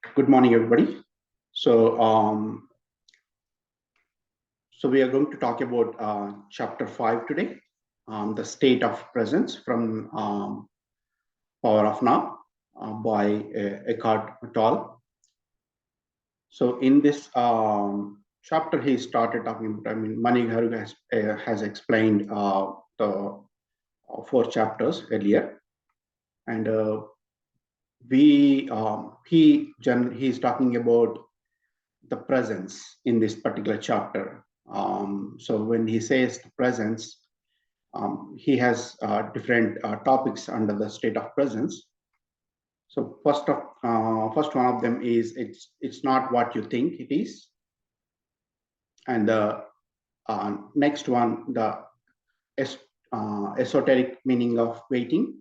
Good morning, everybody. So, we are going to talk about chapter 5 today, the state of presence from Power of Now by Eckhart Tolle. So, in this chapter, he started talking about, Manigaru has explained the 4 chapters earlier, and he's talking about the presence in this particular chapter. So when he says the presence, he has different topics under the state of presence. So first one of them is it's not what you think it is, and the next one, the esoteric meaning of waiting.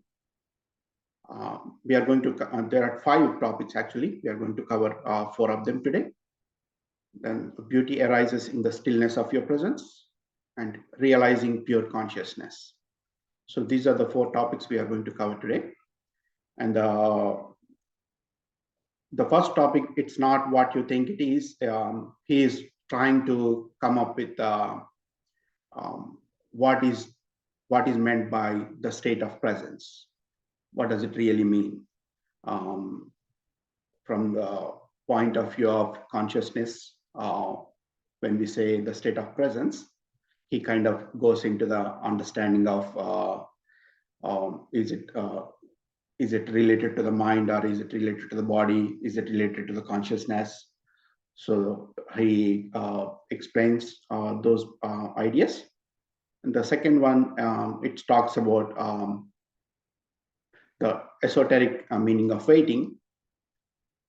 We are going to there are 5 topics actually. We are going to cover 4 of them today. Then beauty arises in the stillness of your presence and realizing pure consciousness. So these are the 4 topics we are going to cover today. And the first topic, it's not what you think it is. He is trying to come up with what is meant by the state of presence. What does it really mean? From the point of view of consciousness, when we say the state of presence, he kind of goes into the understanding of is it related to the mind, or is it related to the body? Is it related to the consciousness? So he explains those ideas. And the second one, it talks about the esoteric meaning of waiting.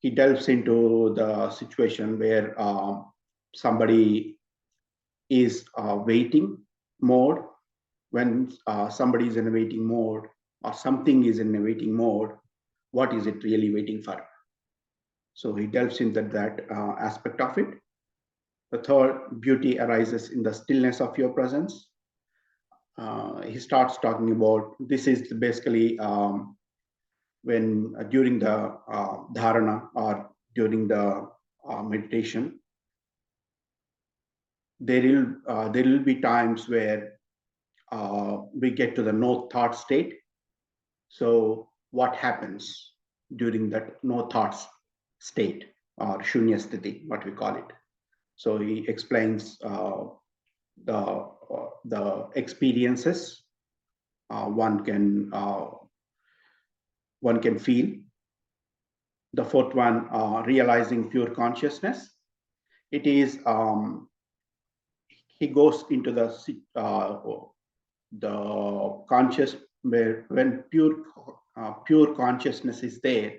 He delves into the situation where somebody is waiting mode. When somebody is in a waiting mode, or something is in a waiting mode, what is it really waiting for? So he delves into that aspect of it. The third, beauty arises in the stillness of your presence. He starts talking about this is basically when during the dharana or during the meditation, there will be times where we get to the no thought state. So what happens during that no thoughts state, or shunya sthiti, what we call it? So he explains the experiences one can feel. The fourth one, realizing pure consciousness. It is he goes into the conscious, where when pure consciousness is there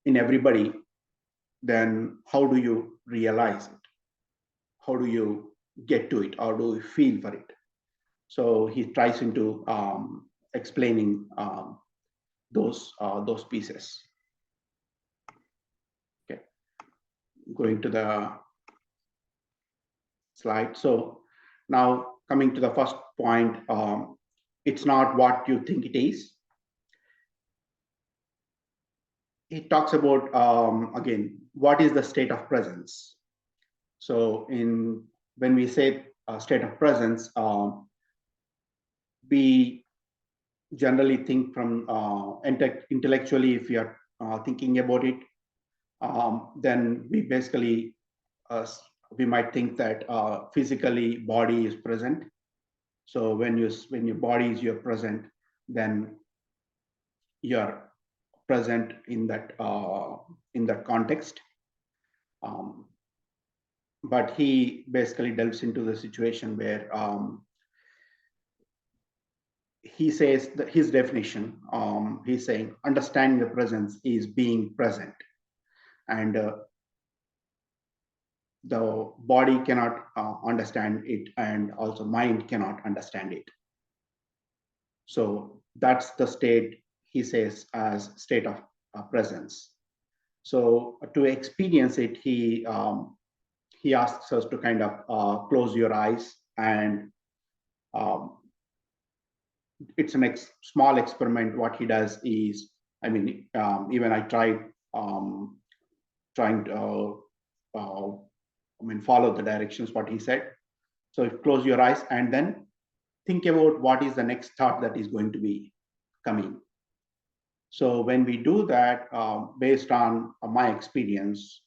in everybody, then how do you realize it? How do you get to it? How do you feel for it? So he tries into explaining those pieces. Okay, going to the slide. So now coming to the first point, it's not what you think it is. He talks about again, what is the state of presence? So when we say state of presence, we generally think from intellectually. If we are thinking about it, then we basically we might think that physically body is present. So when your body is your present, then you're present in that context. But he basically delves into the situation where he says that his definition, he's saying understanding the presence is being present, and the body cannot understand it, and also mind cannot understand it. So that's the state, he says, as state of presence. So to experience it, he asks us to kind of close your eyes, and it's a small experiment. What he does is, even I tried trying to follow the directions what he said. So close your eyes and then think about what is the next thought that is going to be coming. So when we do that, based on my experience,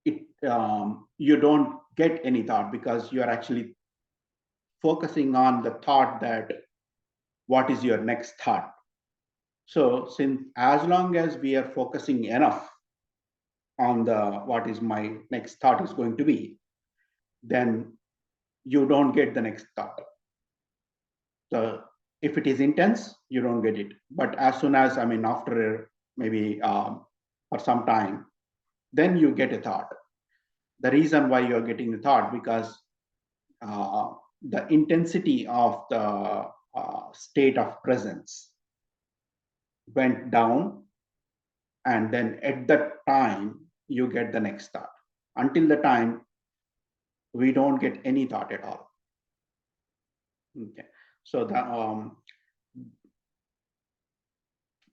you don't get any thought because you are actually focusing on the thought that what is your next thought. So since as long as we are focusing enough on the what is my next thought is going to be, then you don't get the next thought. So if it is intense, you don't get it. But as soon as, after maybe for some time, then you get a thought. The reason why you're getting the thought, because the intensity of the state of presence went down, and then at that time, you get the next thought. Until the time, we don't get any thought at all. Okay. So the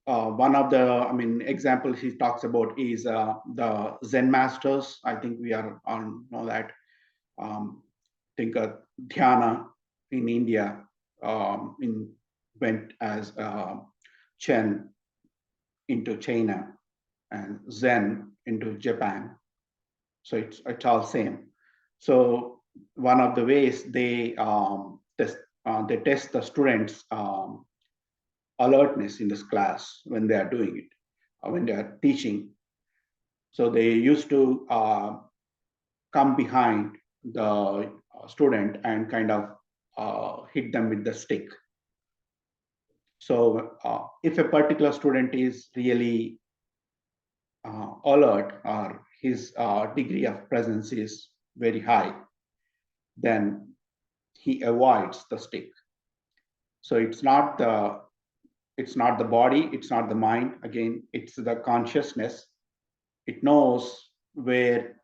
one of the examples he talks about is the Zen masters. I think we are on know that. Think of Dhyana in India went as Chen into China and Zen into Japan. So it's all same. So one of the ways they test the students' alertness in this class when they are doing it, when they are teaching. So they used to come behind the student and kind of hit them with the stick. So if a particular student is really alert, or his degree of presence is very high, then he avoids the stick. So it's not the body, it's not the mind. Again, it's the consciousness. It knows where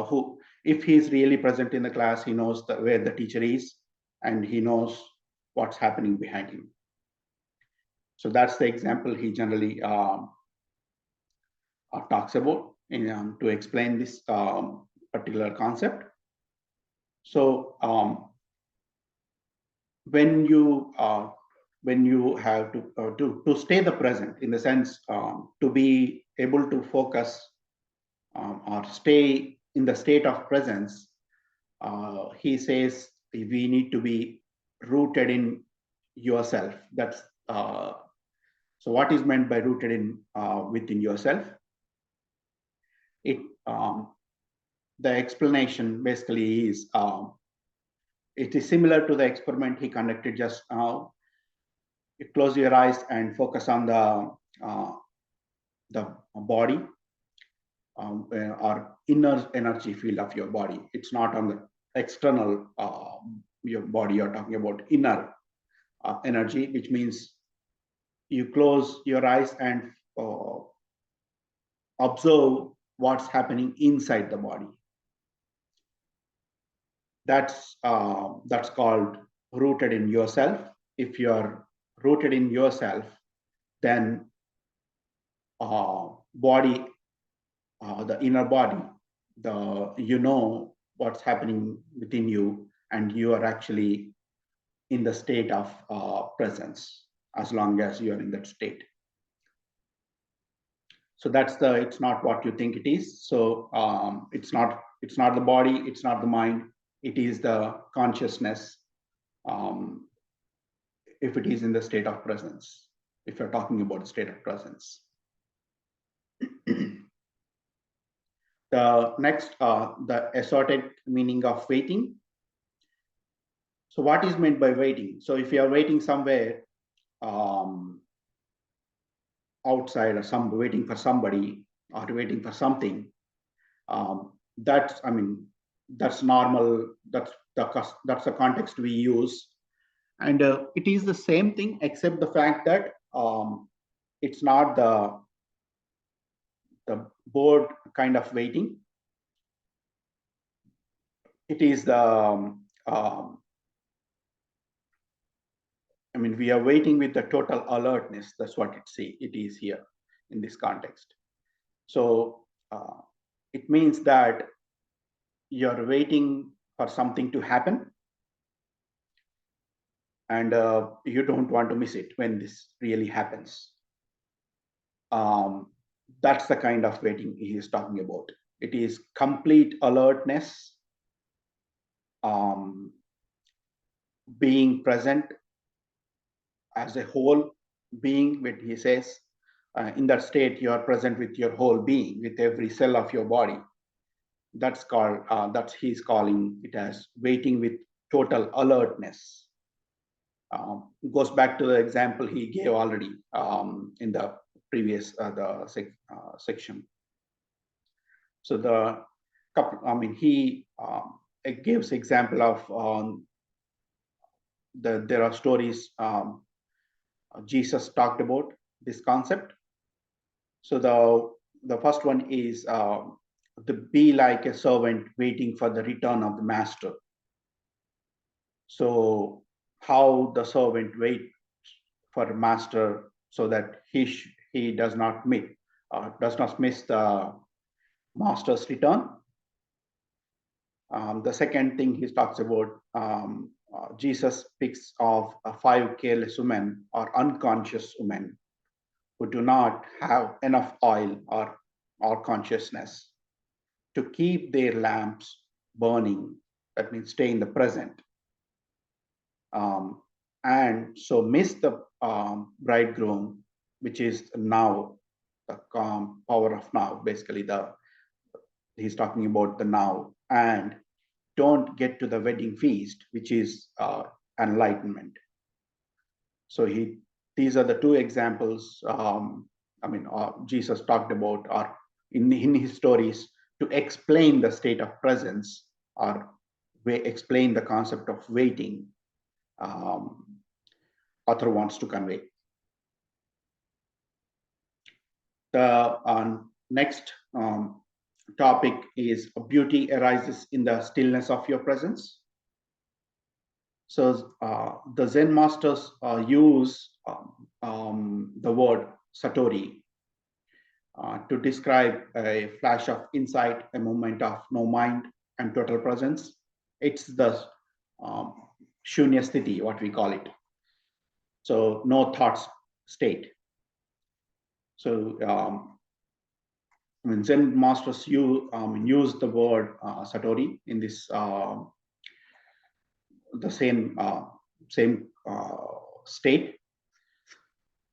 who, if he's really present in the class, he knows where the teacher is, and he knows what's happening behind him. So that's the example he generally talks about to explain this particular concept. So when you have to stay the present, in the sense to be able to focus or stay in the state of presence, he says we need to be rooted in yourself. That's so what is meant by rooted in within yourself? It the explanation basically is it is similar to the experiment he conducted just now. You close your eyes and focus on the body or inner energy field of your body. It's not on the external your body. You're talking about inner energy, which means you close your eyes and observe what's happening inside the body. That's called rooted in yourself. If you're rooted in yourself, then body, the inner body, you know what's happening within you, and you are actually in the state of presence as long as you are in that state. So that's it's not what you think it is. So it's not the body, it's not the mind, it is the consciousness. If it is in the state of presence, if you're talking about the state of presence. The next, the esoteric meaning of waiting. So what is meant by waiting? So if you are waiting somewhere outside, or waiting for somebody, or waiting for something, that's normal. That's the context we use, and it is the same thing, except the fact that it's not the bored kind of waiting. It is the we are waiting with the total alertness. That's what it is here. in this context. So it means that you're waiting for something to happen, and you don't want to miss it when this really happens. That's the kind of waiting he is talking about. It is complete alertness, being present as a whole being. When he says in that state you are present with your whole being, with every cell of your body. That's called, he's calling it as waiting with total alertness. Goes back to the example he gave already in the previous section. So the couple, he gives example of there are stories Jesus talked about this concept. So the first one is to be like a servant waiting for the return of the master. So how the servant waits for master so that he does not miss the master's return. The second thing he talks about, Jesus speaks of 5 careless women or unconscious women who do not have enough oil or consciousness to keep their lamps burning. That means stay in the present. And so miss the bridegroom, which is now, the power of now. Basically, he's talking about the now, and don't get to the wedding feast, which is enlightenment. So these are the 2 examples. Jesus talked about, or in his stories, to explain the state of presence, or explain the concept of waiting. Author wants to convey. The next topic is beauty arises in the stillness of your presence. So the Zen masters use the word Satori to describe a flash of insight, a moment of no mind and total presence. It's the Shunya Sthiti, what we call it. So no thoughts state. So Zen masters use the word Satori in this the same state.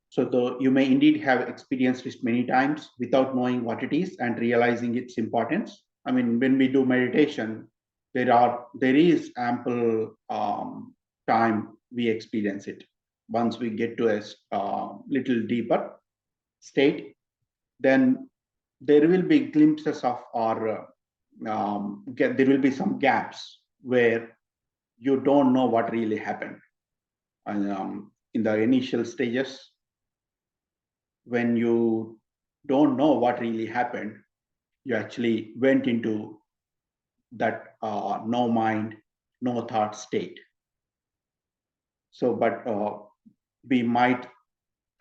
So you may indeed have experienced this many times without knowing what it is and realizing its importance. When we do meditation, there is ample time we experience it. Once we get to a little deeper state, then there will be glimpses of, or there will be some gaps where you don't know what really happened. And in the initial stages, when you don't know what really happened, you actually went into that no mind, no thought state. So, but we might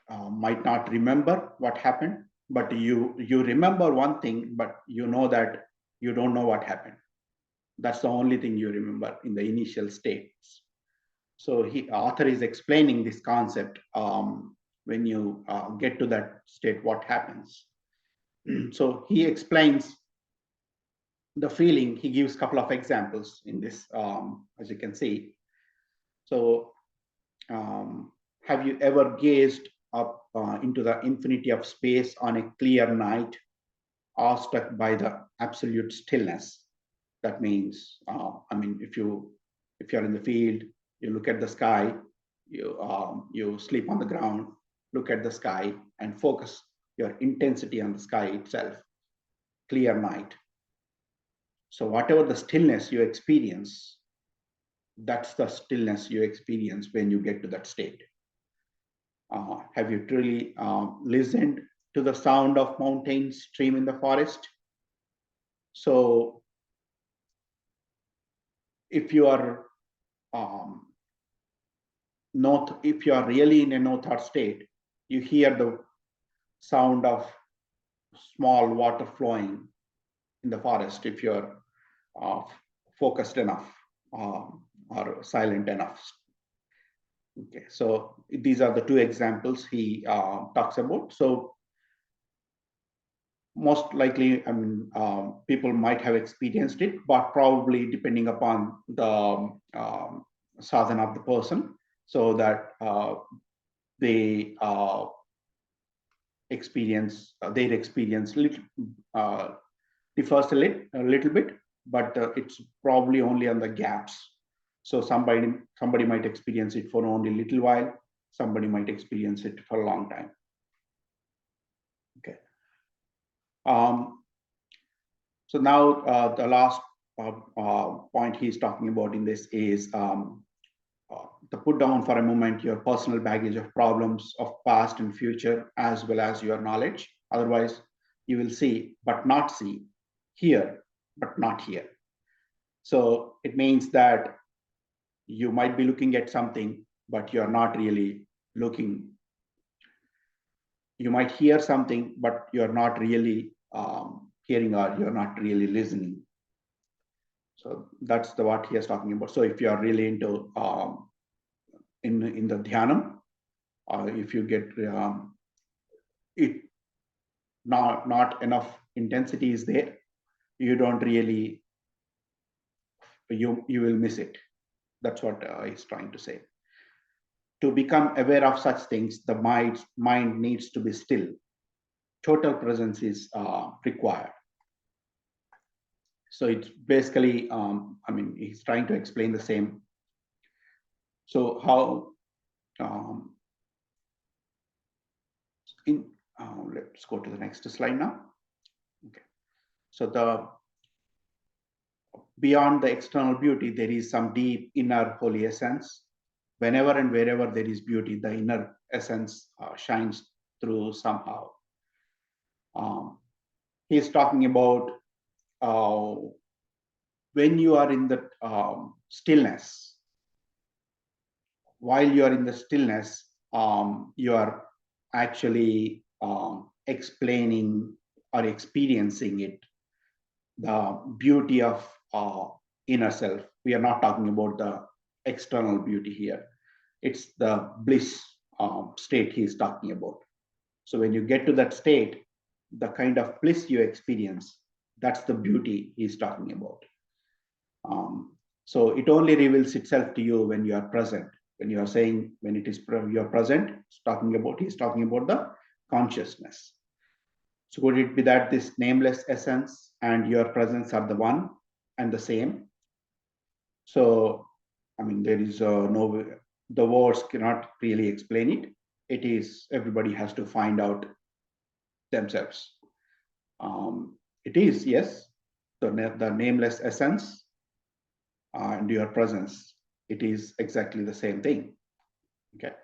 not remember what happened, but you remember one thing, but you know that you don't know what happened. That's the only thing you remember in the initial states. So author is explaining this concept. When you get to that state, what happens? So he explains the feeling. He gives a couple of examples in this, as you can see. So have you ever gazed up into the infinity of space on a clear night, awestruck by the absolute stillness? That means, if you're in the field, you look at the sky, you sleep on the ground, look at the sky, and focus your intensity on the sky itself. Clear night. So whatever the stillness you experience, that's the stillness you experience when you get to that state. Have you truly listened to the sound of mountains stream in the forest? So if you are if you are really in a no thought state, you hear sound of small water flowing in the forest if you're focused enough or silent enough. Okay, so these are the two examples he talks about. So most likely, I mean, people might have experienced it, but probably depending upon the sadhana of the person, so that they experience their experience differs a little bit, but it's probably only on the gaps. So somebody might experience it for only a little while, somebody might experience it for a long time. Okay. So now the last point he's talking about in this is to put down for a moment your personal baggage of problems of past and future, as well as your knowledge. Otherwise, you will see but not see, hear but not hear. So it means that you might be looking at something, but you're not really looking. You might hear something, but you're not really hearing, or you're not really listening. So that's what he is talking about. So if you are really into in the dhyanam, if you get it not enough intensity is there, you don't really you will miss it. That's what he's trying to say. To become aware of such things, the mind needs to be still. Total presence is required. So it's basically, I mean, he's trying to explain the same. So how let's go to the next slide now. Okay. So the beyond the external beauty, there is some deep inner holy essence. Whenever and wherever there is beauty, the inner essence shines through somehow. He's talking about when you are in the stillness. While you are in the stillness, you are actually explaining or experiencing it, the beauty of inner self. We are not talking about the external beauty here. It's the bliss state he is talking about. So when you get to that state, the kind of bliss you experience, that's the beauty he's talking about. So it only reveals itself to you when you are present. When you are saying, when it is you are present, he's talking about the consciousness. So would it be that this nameless essence and your presence are the one and the same? So, I mean, there is no, the words cannot really explain it. It is, everybody has to find out themselves. It is, yes, the nameless essence and your presence, it is exactly the same thing. Okay.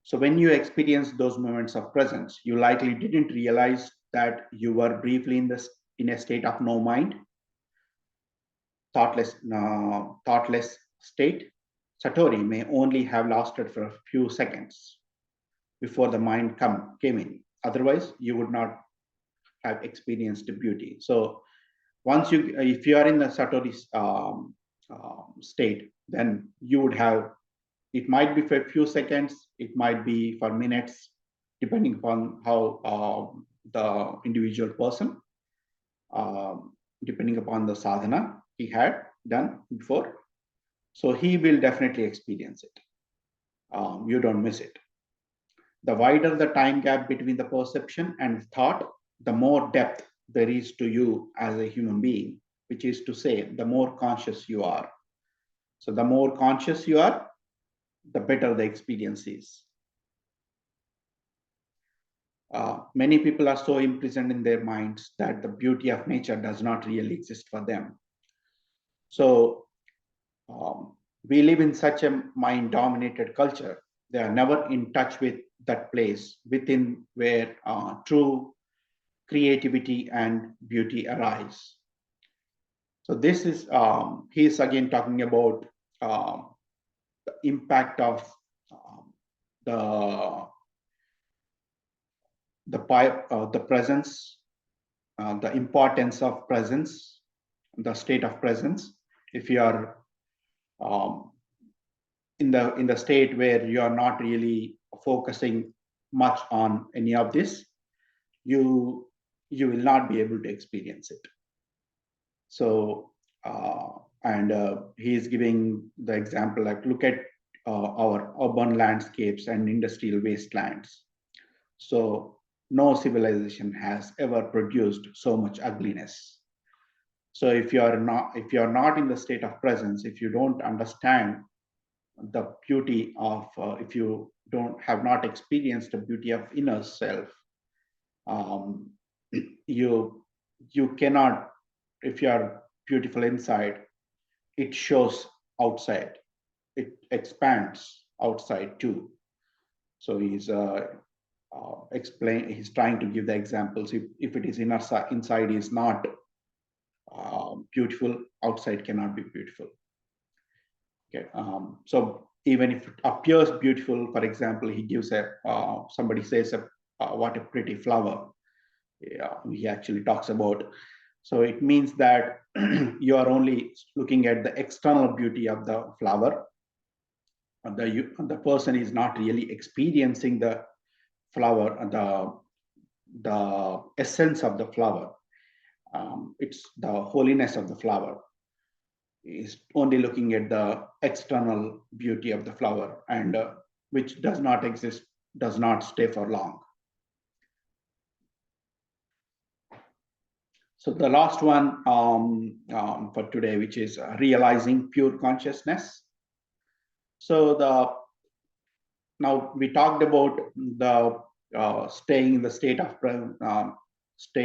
So when you experience those moments of presence, you likely didn't realize that you were briefly in a state of no mind, thoughtless state. Satori may only have lasted for a few seconds before the mind came in. Otherwise, you would not have experienced beauty. So once if you are in the Satori state, then you would have, it might be for a few seconds, it might be for minutes, depending upon how the individual person, depending upon the sadhana he had done before. So he will definitely experience it. You don't miss it. The wider the time gap between the perception and thought, the more depth there is to you as a human being, which is to say, the more conscious you are. So the more conscious you are, the better the experience is. Many people are so imprisoned in their minds that the beauty of nature does not really exist for them. So we live in such a mind-dominated culture. They are never in touch with that place within where true creativity and beauty arise. So this is, he is again talking about the impact of the the presence, the importance of presence, the state of presence. If you are um, in the state where you are not really focusing much on any of this, you will not be able to experience it. So and he is giving the example, like, look at our urban landscapes and industrial wastelands. So no civilization has ever produced so much ugliness. So if you are not in the state of presence, if you don't understand the beauty of, if you have not experienced the beauty of inner self, um, you cannot. If you are beautiful inside, it shows outside, it expands outside too. So he's he's trying to give the examples. If it is inside is not beautiful, outside cannot be beautiful. Okay, so even if it appears beautiful, for example, he gives somebody says what a pretty flower. Yeah, he actually talks about. So it means that you are only looking at the external beauty of the flower. The person is not really experiencing the flower, the essence of the flower. It's the holiness of the flower. Is only looking at the external beauty of the flower, and which does not exist, does not stay for long. So the last one for today, which is realizing pure consciousness. So now we talked about the staying in the state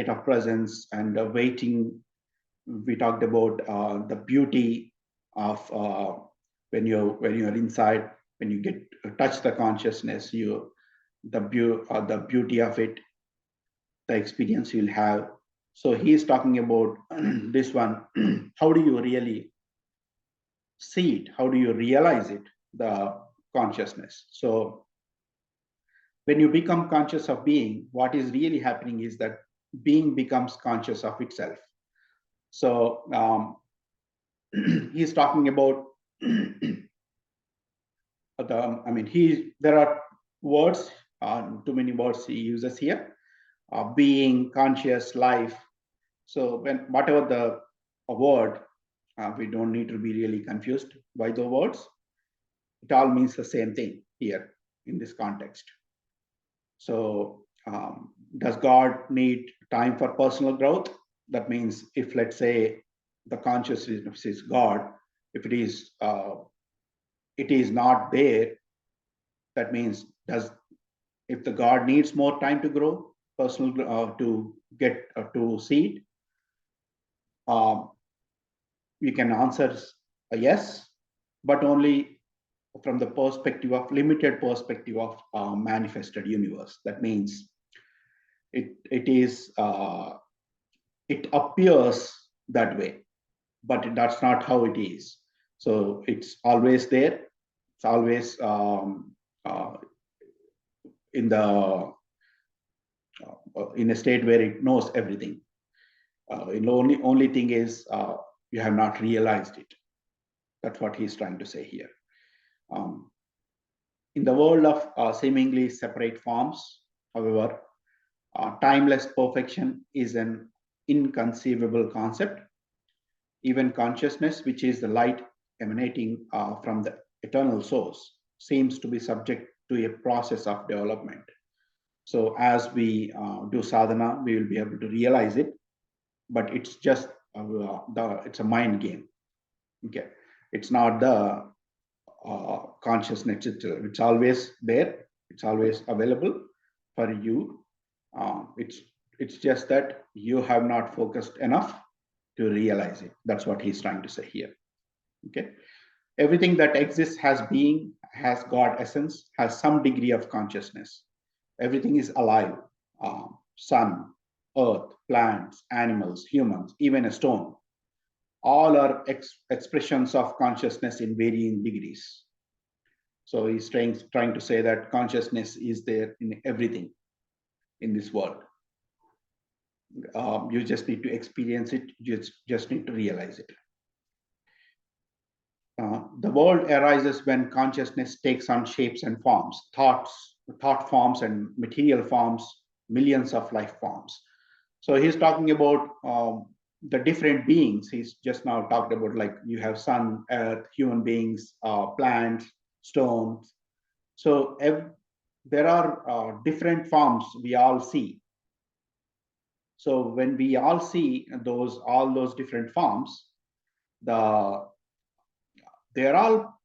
of presence and waiting. We talked about the beauty of when you're inside, when you get touch the consciousness, the beauty of it, the experience you'll have. So he's talking about this one. How do you really see it? How do you realize it? The consciousness. So when you become conscious of being, what is really happening is that being becomes conscious of itself. So he's talking about there are words, too many words he uses here, being, conscious, life. So whatever the word, we don't need to be really confused by the words. It all means the same thing here in this context. So does God need time for personal growth? That means if, let's say, the consciousness is God, if it is not there, that means if the God needs more time to grow, personal to get to see it, we can answer a yes, but only from the perspective of limited perspective of manifested universe. That means it appears that way, but that's not how it is. So it's always there. It's always in a state where it knows everything. The only thing is you have not realized it. That's what he's trying to say here. In the world of seemingly separate forms, however, timeless perfection is an inconceivable concept. Even consciousness, which is the light emanating from the eternal source, seems to be subject to a process of development. So as we do sadhana, we will be able to realize it, but it's just it's a mind game. Okay, it's not the consciousness itself. It's always there. It's always available for you. It's just that you have not focused enough to realize it. That's what he's trying to say here. Okay, everything that exists has being, has God essence, has some degree of consciousness. Everything is alive. Sun, earth, plants, animals, humans, even a stone. All are expressions of consciousness in varying degrees. So he's trying to say that consciousness is there in everything. in this world. You just need to experience it. You just need to realize it. The world arises when consciousness takes on shapes and forms, thought forms and material forms, millions of life forms. So he's talking about the different beings. He's just now talked about, like, you have sun, earth, human beings, plants, stones. So there are different forms we all see. So when we all see all those different forms, they're all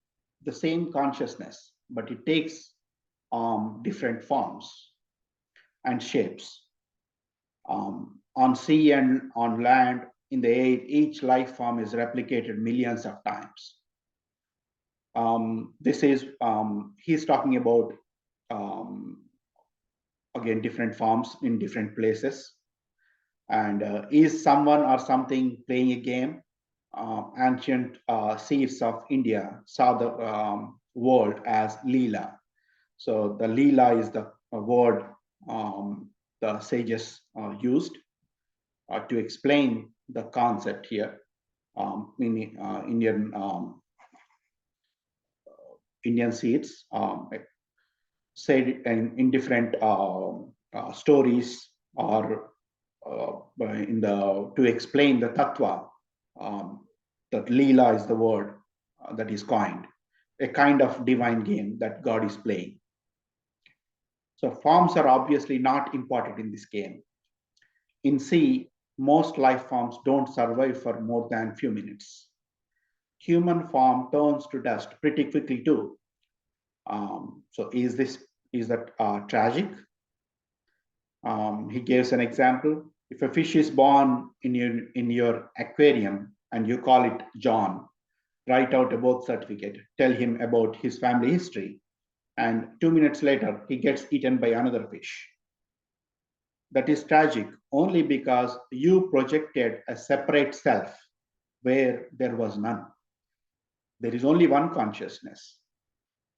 the same consciousness, but it takes different forms and shapes. On sea and on land, in the air, each life form is replicated millions of times. He's talking about, again, different forms in different places. And is someone or something playing a game? Ancient seers of India saw the world as Leela. So the Leela is the word the sages used to explain the concept here. In Indian seeds said in different stories, or to explain the tattva, that Leela is the word that is coined, a kind of divine game that God is playing. So forms are obviously not important in this game. In sea, most life forms don't survive for more than a few minutes. Human form turns to dust pretty quickly too. So is that tragic? He gives an example. If a fish is born in your aquarium and you call it John, write out a birth certificate, tell him about his family history, and 2 minutes later, he gets eaten by another fish. That is tragic only because you projected a separate self where there was none. There is only one consciousness.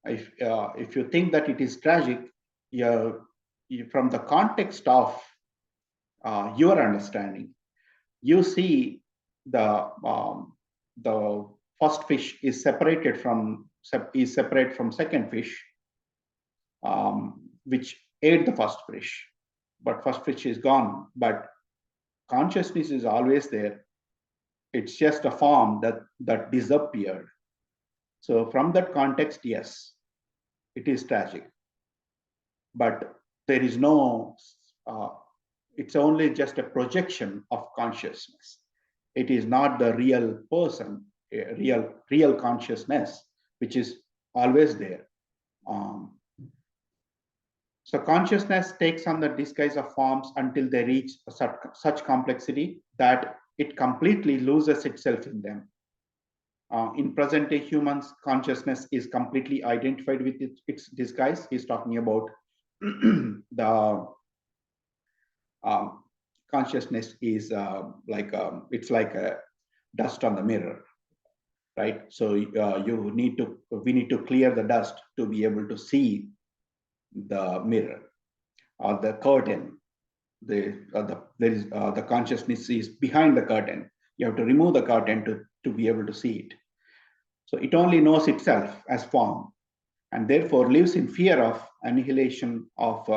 If you think that it is tragic, from the context of your understanding, you see the first fish is separate from second fish, which ate the first fish, but first fish is gone. But consciousness is always there. It's just a form that disappeared. So from that context, yes, it is tragic. But there is no, it's only just a projection of consciousness. It is not the real person, real consciousness, which is always there. So consciousness takes on the disguise of forms until they reach such complexity that it completely loses itself in them. In present day humans, consciousness is completely identified with its disguise. He's talking about the consciousness is it's like a dust on the mirror, right? So we need to clear the dust to be able to see the mirror or the curtain. The consciousness is behind the curtain. You have to remove the curtain to be able to see it. So it only knows itself as form, and therefore lives in fear of annihilation of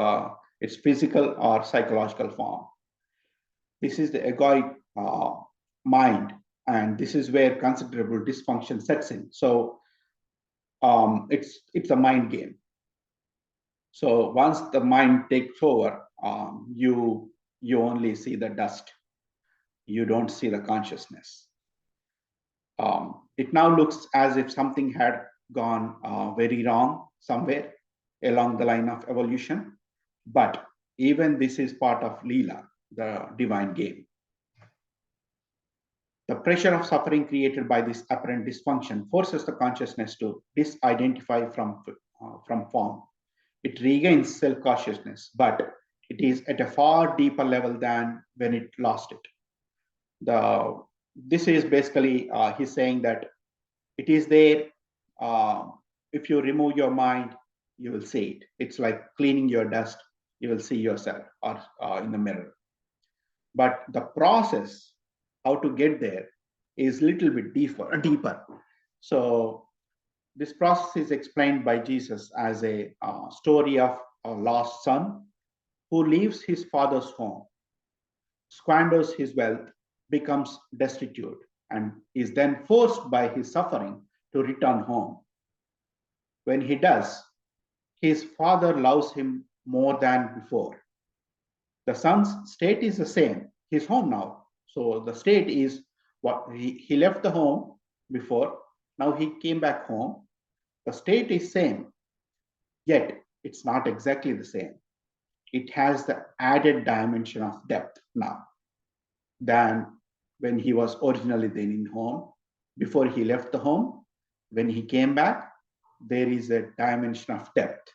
its physical or psychological form. This is the egoic mind, and this is where considerable dysfunction sets in. So it's a mind game. So once the mind takes over, you only see the dust. You don't see the consciousness. It now looks as if something had gone very wrong somewhere along the line of evolution. But even this is part of Leela, the divine game. The pressure of suffering created by this apparent dysfunction forces the consciousness to disidentify from form. It regains self-consciousness, but it is at a far deeper level than when it lost it. This is basically, he's saying that it is there. If you remove your mind, you will see it. It's like cleaning your dust. you will see yourself or in the mirror. But the process, how to get there, is little bit deeper. So this process is explained by Jesus as a story of a lost son who leaves his father's home, squanders his wealth, becomes destitute, and is then forced by his suffering to return home. When he does, his father loves him more than before. The son's state is the same. He's home now. So the state is what he left the home before. Now he came back home. The state is same, yet it's not exactly the same. It has the added dimension of depth now than when he was originally then in home. Before he left the home, when he came back, there is a dimension of depth.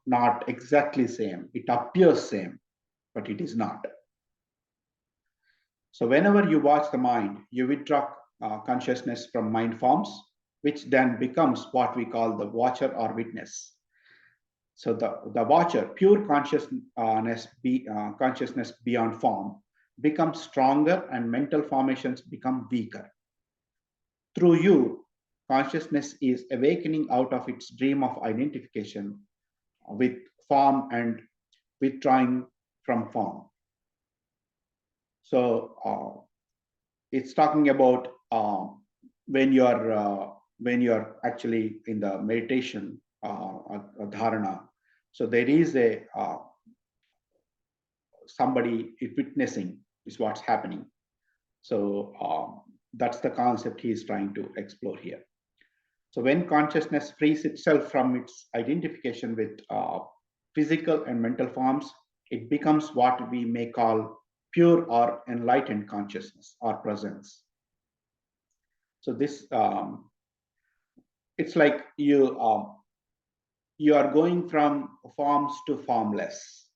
Not exactly same. It appears same, but it is not. So whenever you watch the mind, you withdraw consciousness from mind forms, which then becomes what we call the watcher or witness. So the watcher, pure consciousness beyond form, becomes stronger and mental formations become weaker. Through you, consciousness is awakening out of its dream of identification with form and withdrawing from form. So it's talking about when you're actually in the meditation dharana. So there is a somebody witnessing is what's happening. So that's the concept he is trying to explore here. So when consciousness frees itself from its identification with physical and mental forms, it becomes what we may call pure or enlightened consciousness or presence. So this, it's like you are going from forms to formless.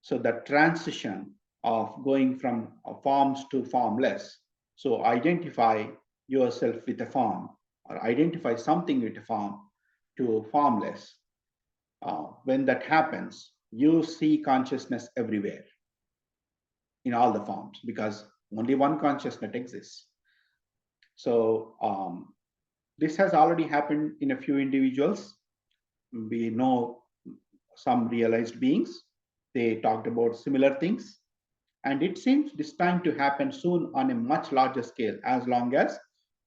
So the transition of going from forms to formless. So identify yourself with a form or identify something with a form to formless. When that happens, you see consciousness everywhere in all the forms because only one consciousness exists. So this has already happened in a few individuals. We know some realized beings. They talked about similar things. And it seems this time to happen soon on a much larger scale, as long as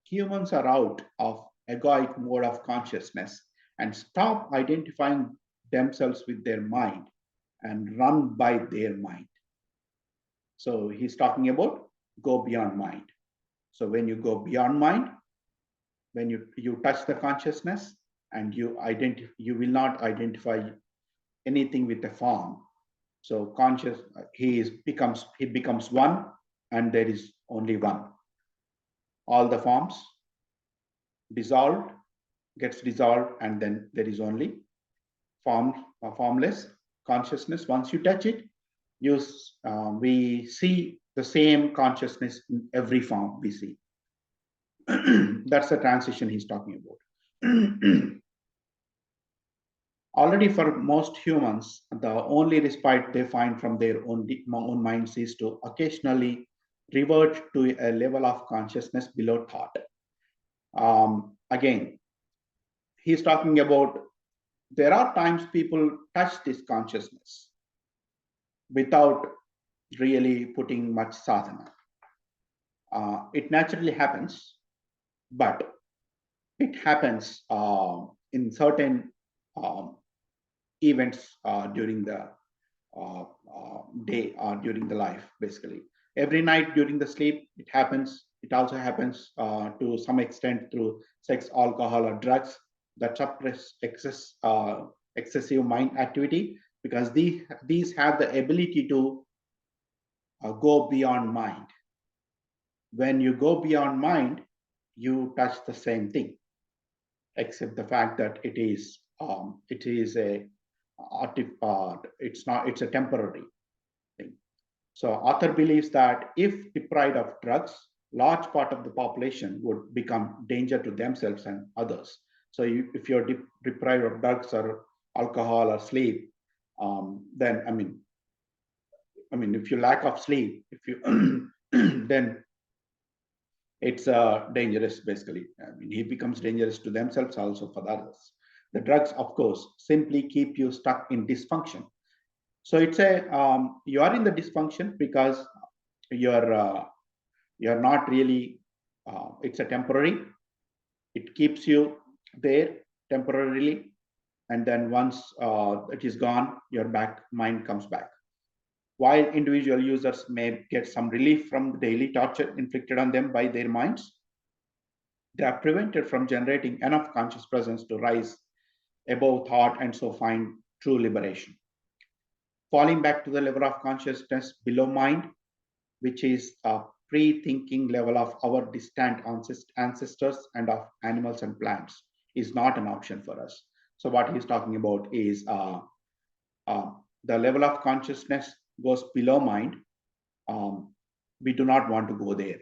humans are out of egoic mode of consciousness and stop identifying themselves with their mind and run by their mind. So he's talking about go beyond mind. So when you go beyond mind, when you touch the consciousness and you will not identify anything with the form. So conscious, he becomes one, and there is only one. All the forms gets dissolved, and then there is only formless consciousness. Once you touch it, we see the same consciousness in every form we see. That's the transition he's talking about. Already for most humans, the only respite they find from their own minds is to occasionally revert to a level of consciousness below thought. Again, he's talking about there are times people touch this consciousness without really putting much sadhana. It naturally happens, but it happens in certain events during the day or during the life, basically. Every night during the sleep, it happens. It also happens to some extent through sex, alcohol, or drugs that suppress excessive mind activity, because these have the ability to go beyond mind. When you go beyond mind, you touch the same thing, except the fact that it is it's a temporary thing. So author believes that if deprived of drugs, large part of the population would become danger to themselves and others. So if you're deprived of drugs or alcohol or sleep, then if you lack of sleep, if you then it's dangerous. Basically, he becomes dangerous to themselves, also for the others. The drugs, of course, simply keep you stuck in dysfunction. So it's a you are in the dysfunction because you're not really. It's a temporary. It keeps you there temporarily, and then once it is gone, your mind comes back. While individual users may get some relief from the daily torture inflicted on them by their minds, they are prevented from generating enough conscious presence to rise above thought and so find true liberation. Falling back to the level of consciousness below mind, which is a pre-thinking level of our distant ancestors and of animals and plants, is not an option for us. So what he's talking about is the level of consciousness goes below mind. We do not want to go there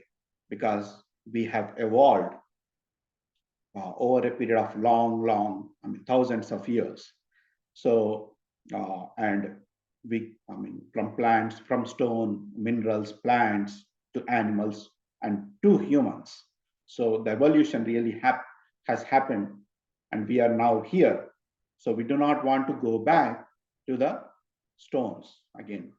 because we have evolved over a period of long, thousands of years. So, and from plants, from stone, minerals, plants, to animals, and to humans. So the evolution really has happened, and we are now here. So we do not want to go back to the stones again.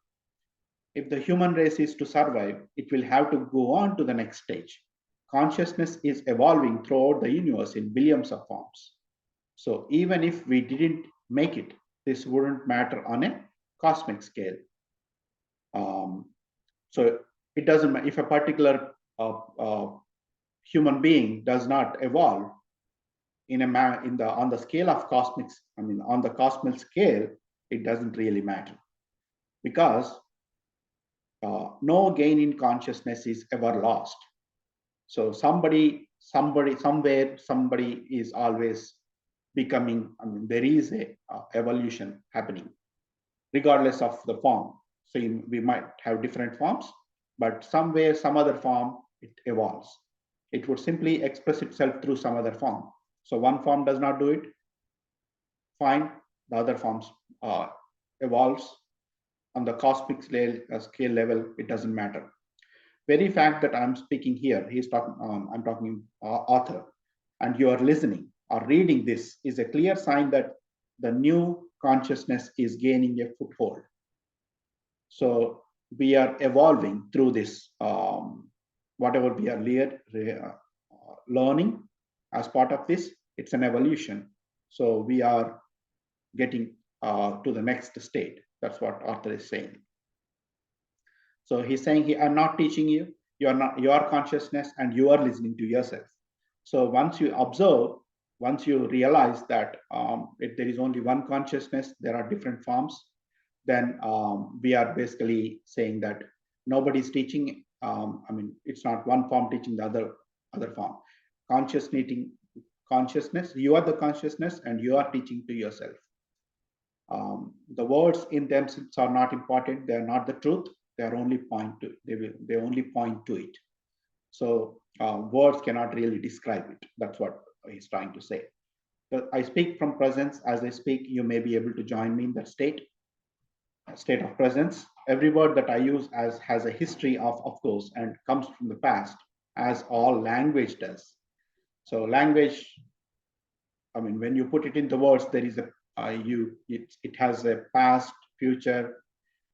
If the human race is to survive, it will have to go on to the next stage. Consciousness is evolving throughout the universe in billions of forms. So even if we didn't make it, this wouldn't matter on a cosmic scale. So it doesn't matter if a particular human being does not evolve on the scale of cosmics. On the cosmic scale, it doesn't really matter because no gain in consciousness is ever lost. So somebody, somewhere, somebody is always becoming. There is a evolution happening, regardless of the form. So we might have different forms, but somewhere, some other form, it evolves. It would simply express itself through some other form. So one form does not do it, fine. The other forms evolves. On the cosmic scale level, it doesn't matter. Very fact that I'm speaking here, I'm talking author, and you are listening or reading this is a clear sign that the new consciousness is gaining a foothold. So we are evolving through this, whatever we are learning as part of this, it's an evolution. So we are getting to the next state. That's what Arthur is saying. So he's saying, I'm not teaching you, your consciousness, and you are listening to yourself. So once you observe, once you realize that if there is only one consciousness, there are different forms, then we are basically saying that nobody's teaching. It's not one form teaching the other form. Consciousness, you are the consciousness, and you are teaching to yourself. The words in themselves are not important. They are not the truth. They only point to it. So words cannot really describe it. That's what he's trying to say. But I speak from presence. As I speak, you may be able to join me in that state of presence. Every word that I use has a history of course, and comes from the past, as all language does. So language, when you put it into words, there is it has a past, future.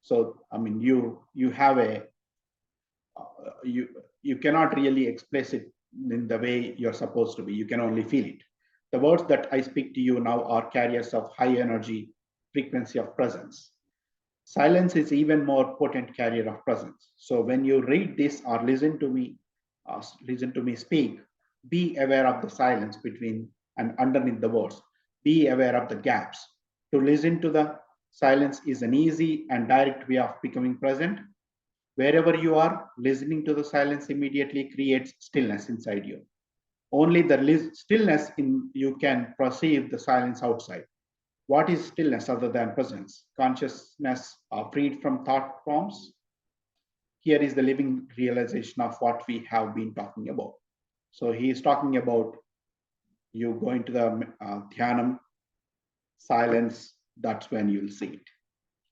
So you have a you cannot really express it in the way you're supposed to be. You can only feel it. The words that I speak to you now are carriers of high energy frequency of presence. Silence is even more potent carrier of presence. So when you read this or listen to me speak, be aware of the silence between and underneath the words. Be aware of the gaps. To listen to the silence is an easy and direct way of becoming present. Wherever you are, listening to the silence immediately creates stillness inside you. Only the stillness in you can perceive the silence outside. What is stillness other than presence? Consciousness freed from thought forms. Here is the living realization of what we have been talking about. So he is talking about you going to the dhyanam, silence, that's when you'll see it.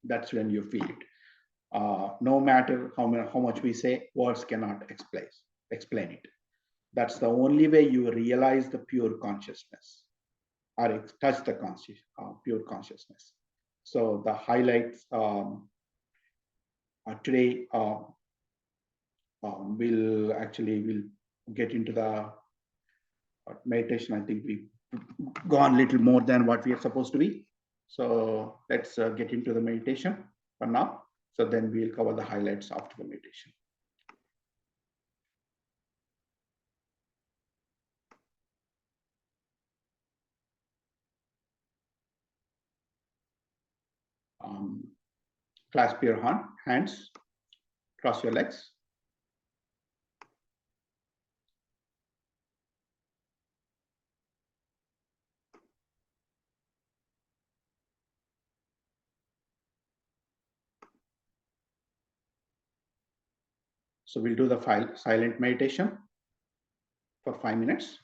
That's when you feel it. No matter how much we say, words cannot explain it. That's the only way you realize the pure consciousness or touch the pure consciousness. So the highlights today will get into the meditation. I think we've gone a little more than what we are supposed to be. So let's get into the meditation for now. So then we'll cover the highlights after the meditation. Clasp your hands, cross your legs. So we'll do the silent meditation for 5 minutes.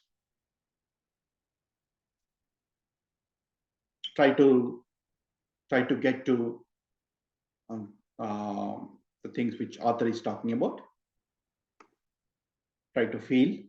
Try to get to the things which author is talking about. Try to feel.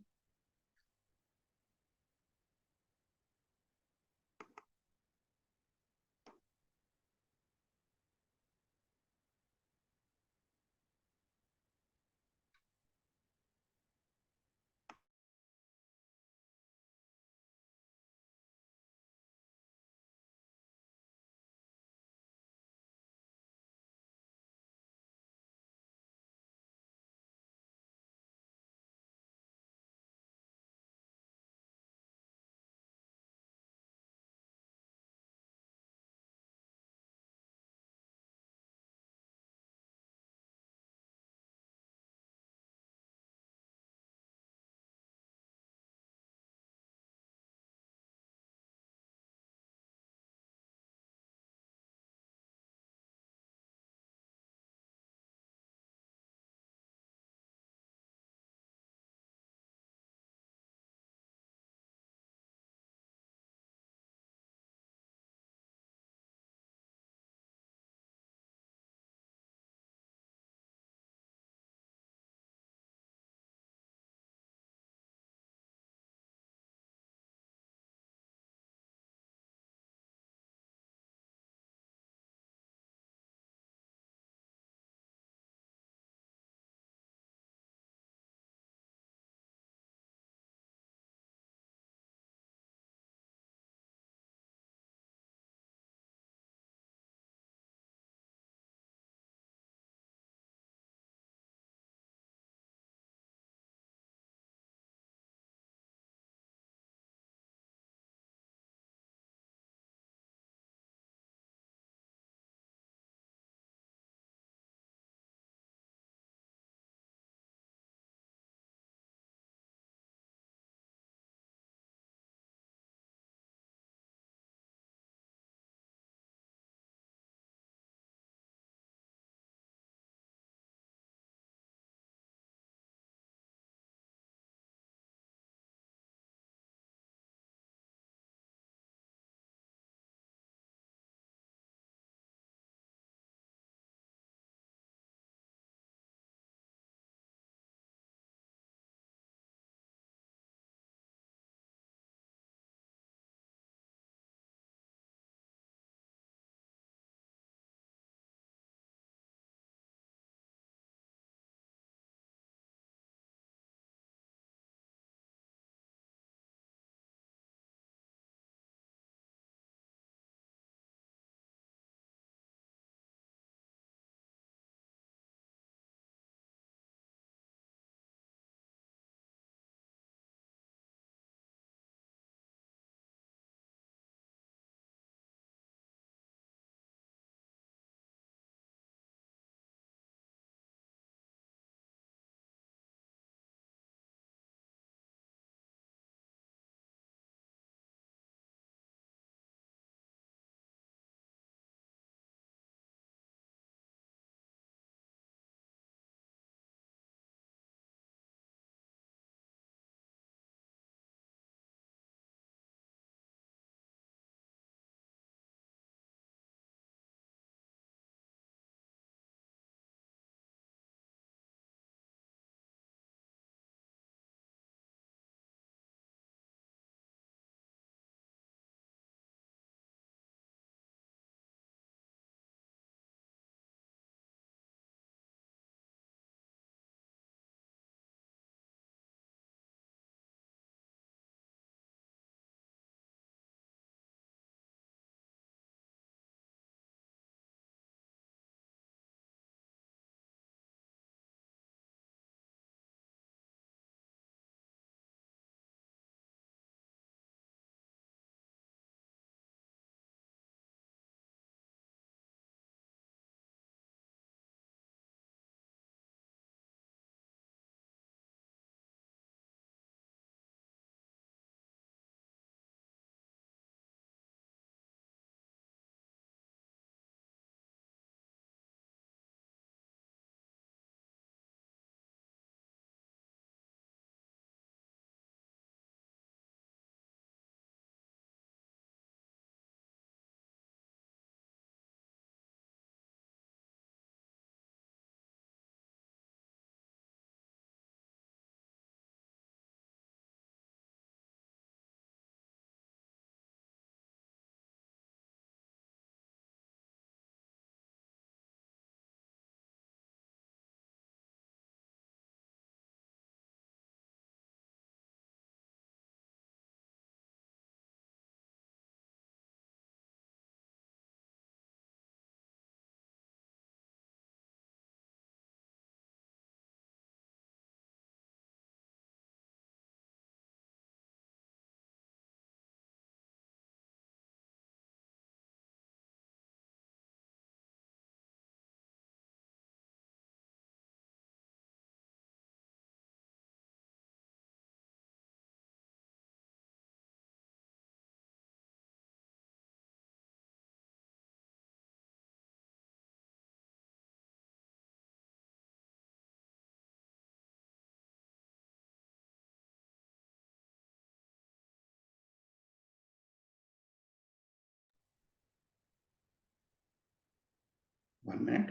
1 minute.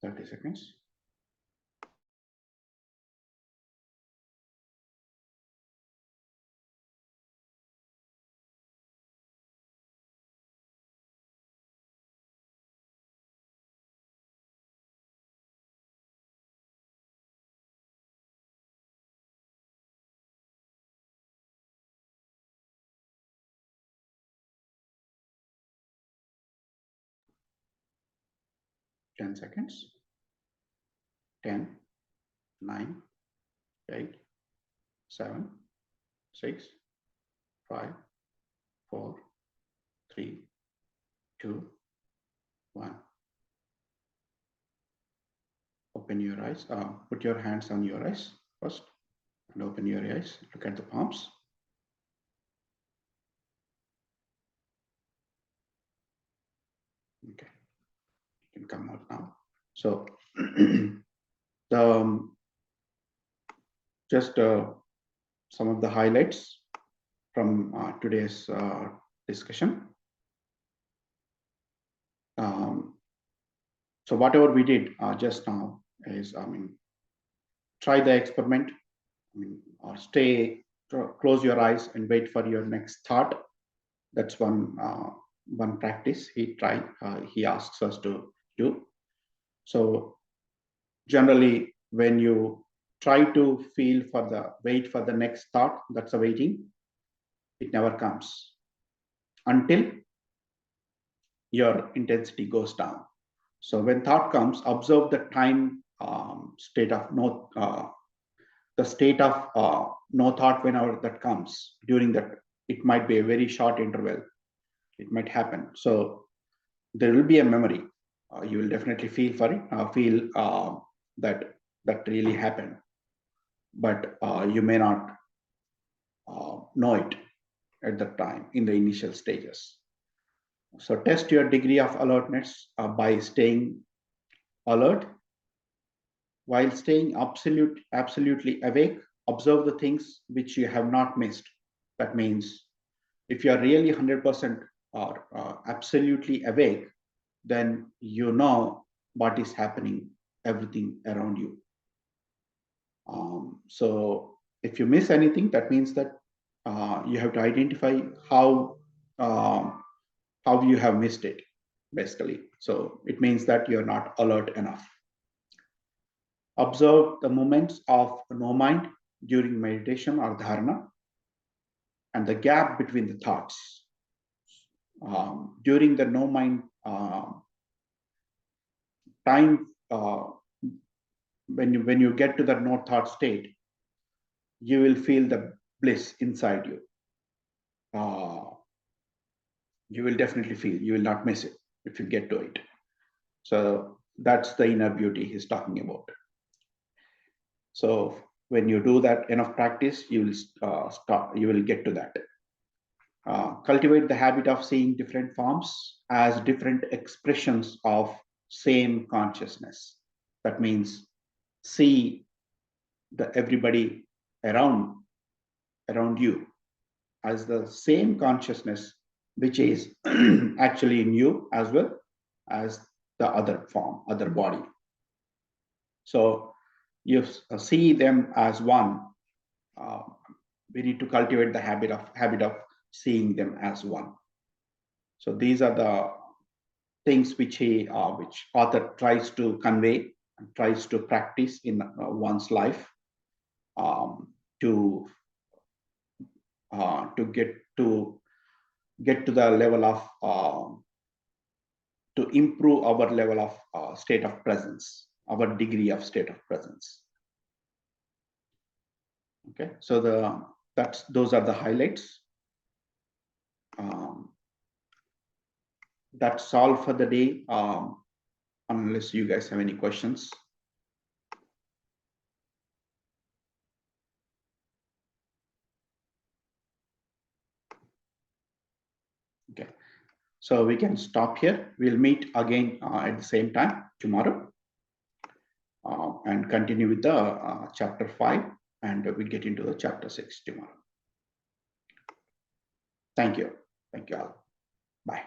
Thirty seconds. Ten seconds. 10, 9, 8, 7, 6, 5, 4, 3, 2, 1. Open your eyes. Put your hands on your eyes first and open your eyes. Look at the palms. Okay, you can come out now. So, just some of the highlights from today's discussion. So whatever we did just now is, try the experiment, or close your eyes and wait for your next thought. That's one practice he asks us to do. So generally, when you try to wait for the next thought, that's a waiting. It never comes until your intensity goes down. So when thought comes, observe the time state of the state of no thought whenever that comes. During that, it might be a very short interval. It might happen. So there will be a memory. You will definitely feel that really happened, but you may not know it at that time in the initial stages. So test your degree of alertness by staying alert. While staying absolutely awake, observe the things which you have not missed. That means if you are really 100% or absolutely awake, then you know what is happening, everything around you. So if you miss anything, that means that you have to identify how you have missed it, basically. So it means that you're not alert enough. Observe the moments of no mind during meditation or dharana and the gap between the thoughts. During the no mind time, when you get to the no thought state, you will feel the bliss inside you. You will definitely feel, you will not miss it if you get to it. So that's the inner beauty he's talking about. So when you do that enough practice, you will get to that. Cultivate the habit of seeing different forms as different expressions of same consciousness. That means see everybody around you as the same consciousness, which is actually in you as well as the other form, other body. So you see them as one. We need to cultivate the habit of seeing them as one. So these are the things which author tries to convey and tries to practice in one's life to get to the level of to improve our level of state of presence, our degree of state of presence. Okay, so those are the highlights. that's all for the day. Unless you guys have any questions. Okay, so we can stop here. We'll meet again at the same time tomorrow and continue with the chapter 5, and we get into the chapter 6 tomorrow. Thank you. Thank you all. Bye.